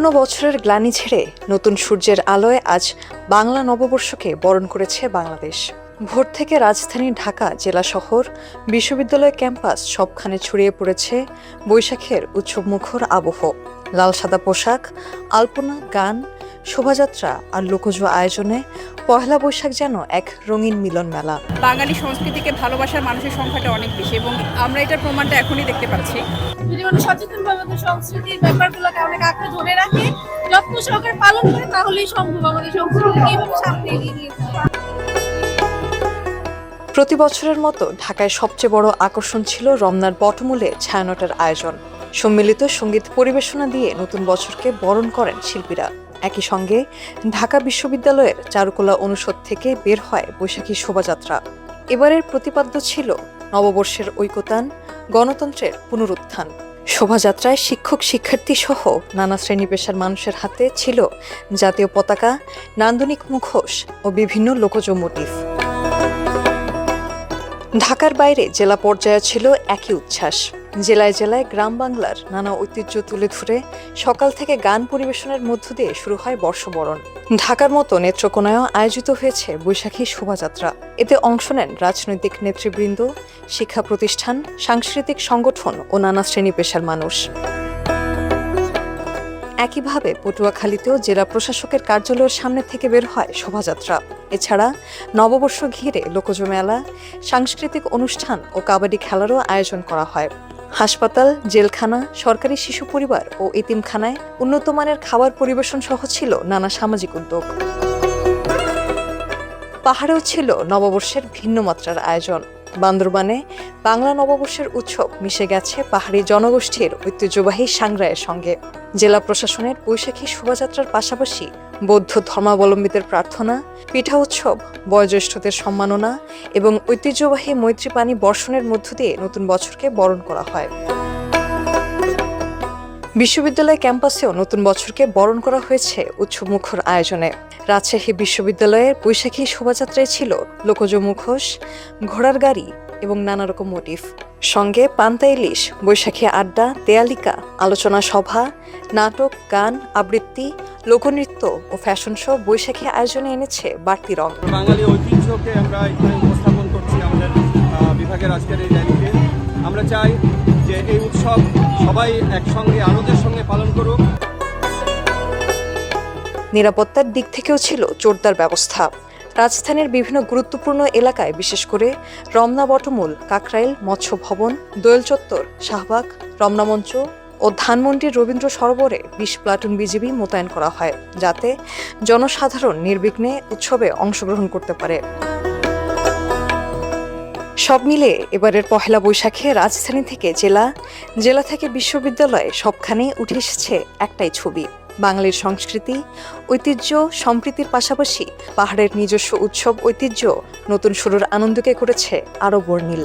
পুরনো বছরের গ্লানি ছেড়ে নতুন সূর্যের আলোয় আজ বাংলা নববর্ষকে বরণ করেছে বাংলাদেশ। ভোর থেকে রাজধানী ঢাকা জেলা শহর, বিশ্ববিদ্যালয় ক্যাম্পাস সবখানে ছড়িয়ে পড়েছে বৈশাখের উৎসবমুখর আবহ। লাল সাদা পোশাক, আলপনা, গান, শোভাযাত্রা আর লোকজ আয়োজনে পহেলা বৈশাখ যেন এক রঙিন মিলন মেলা। বাঙালি সংস্কৃতিকে ভালোবাসার মানুষের সংখ্যাটা অনেক বেশি এবং আমরা এটার প্রমাণটা এখনই দেখতে পাচ্ছি। যদি মানুষ সচেতনভাবে আমাদের সংস্কৃতির ব্যাপারগুলোকে অনেক আঁকড়ে ধরে রাখে, যত্ন সহকারে পালন করে, তাহলেই সম্ভব আমাদের সংস্কৃতিকে এইভাবে সামনে এগিয়ে নিয়ে যাওয়া। প্রতি বছরের মতো ঢাকায় সবচেয়ে বড় আকর্ষণ ছিল রমনার বটমূলে ছায়ানটের আয়োজন। সম্মিলিত সঙ্গীত পরিবেশনা দিয়ে নতুন বছরকে বরণ করেন শিল্পীরা। একই সঙ্গে ঢাকা বিশ্ববিদ্যালয়ের চারুকলা অনুষদ থেকে বের হয় বৈশাখী শোভাযাত্রা। এবারের প্রতিপাদ্য ছিল নববর্ষের ঐকতান, গণতন্ত্রের পুনরুত্থান। শোভাযাত্রায় শিক্ষক, শিক্ষার্থী সহ নানা শ্রেণী পেশার মানুষের হাতে ছিল জাতীয় পতাকা, নান্দনিক মুখোশ ও বিভিন্ন লোকজ মোটিভ। ঢাকার বাইরে জেলা পর্যায়ে ছিল একই উচ্ছ্বাস। জেলায় জেলায় গ্রাম বাংলার নানা ঐতিহ্য তুলে ধরে সকাল থেকে গান পরিবেশনের মধ্য দিয়ে শুরু হয় বর্ষবরণ। ঢাকার মতো নেত্রকোনায়ও আয়োজিত হয়েছে বৈশাখী শোভাযাত্রা। এতে অংশ নেন রাজনৈতিক নেতৃবৃন্দ, শিক্ষা প্রতিষ্ঠান, সাংস্কৃতিক সংগঠন ও নানা শ্রেণী পেশার মানুষ। একইভাবে পটুয়াখালীতেও জেলা প্রশাসকের কার্যালয়ের সামনে থেকে বের হয় শোভাযাত্রা। এছাড়া নববর্ষ ঘিরে লোকজ মেলা, সাংস্কৃতিক অনুষ্ঠান ও কাবাডি খেলারও আয়োজন করা হয়। হাসপাতাল, জেলখানা, সরকারি শিশু পরিবার ও এতিমখানায় উন্নতমানের খাবার পরিবেশন সহ ছিল নানা সামাজিক উদ্যোগ। পাহাড়েও ছিল নববর্ষের ভিন্ন মাত্রার আয়োজন। বান্দরবানে বাংলা নববর্ষের উৎসব মিশে গেছে পাহাড়ি জনগোষ্ঠীর ঐতিহ্যবাহী সাংগ্রায়ের সঙ্গে। জেলা প্রশাসনের বৈশাখী শোভাযাত্রার পাশাপাশি বৌদ্ধ ধর্মাবলম্বীদের প্রার্থনা, পিঠা উৎসব, বয়োজ্যেষ্ঠদের সম্মাননা এবং ঐতিহ্যবাহী মৈত্রী পানি বর্ষণের মধ্য দিয়ে নতুন বছরকে বরণ করা হয়। বিশ্ববিদ্যালয় ক্যাম্পাসেও নতুন বছরকে বরণ করা হয়েছে উৎসবমুখর আয়োজনে। রাজশাহী বিশ্ববিদ্যালয়ের বৈশাখী শোভাযাত্রায় ছিল লোকজ মুখোশ, ঘোড়ার গাড়ি এবং নানা রকম মোটিভ। সঙ্গে পান্তা ইলিশ, বৈশাখী আড্ডা, দেয়ালিকা, আলোচনা সভা, নাটক, গান, আবৃত্তি, লোকনৃত্য ও ফ্যাশন শো বৈশাখী আয়োজনে এনেছে বাড়তি রং। বাঙালি ঐতিহ্যকে আমরা এখানে উপস্থাপন করছি আমাদের বিভাগের আজকের এই র্যালিতে। আমরা চাই যে এই উৎসব সবাই একসঙ্গে আনন্দের সঙ্গে পালন করুক। নিরাপত্তার দিক থেকেও ছিল জোরদার ব্যবস্থা। রাজধানীর বিভিন্ন গুরুত্বপূর্ণ এলাকায়, বিশেষ করে রমনা বটমূল, কাকরাইল, মৎস্য ভবন, দোয়েল চত্বর, শাহবাগ, রমনা মঞ্চ ও ধানমন্ডির রবীন্দ্র সরোবরে 20 প্লাটুন বিজিবি মোতায়েন করা হয়, যাতে জনসাধারণ নির্বিঘ্নে উৎসবে অংশগ্রহণ করতে পারে। সব মিলে এবারের পহেলা বৈশাখে রাজধানী থেকে জেলা, জেলা থেকে বিশ্ববিদ্যালয়ে সবখানেই উঠে এসেছে একটাই ছবি। বাঙালির সংস্কৃতি, ঐতিহ্য, সম্প্রীতির পাশাপাশি পাহাড়ের নিজস্ব উৎসব ঐতিহ্য নতুন শুরুর আনন্দকে করেছে আরও বর্ণিল।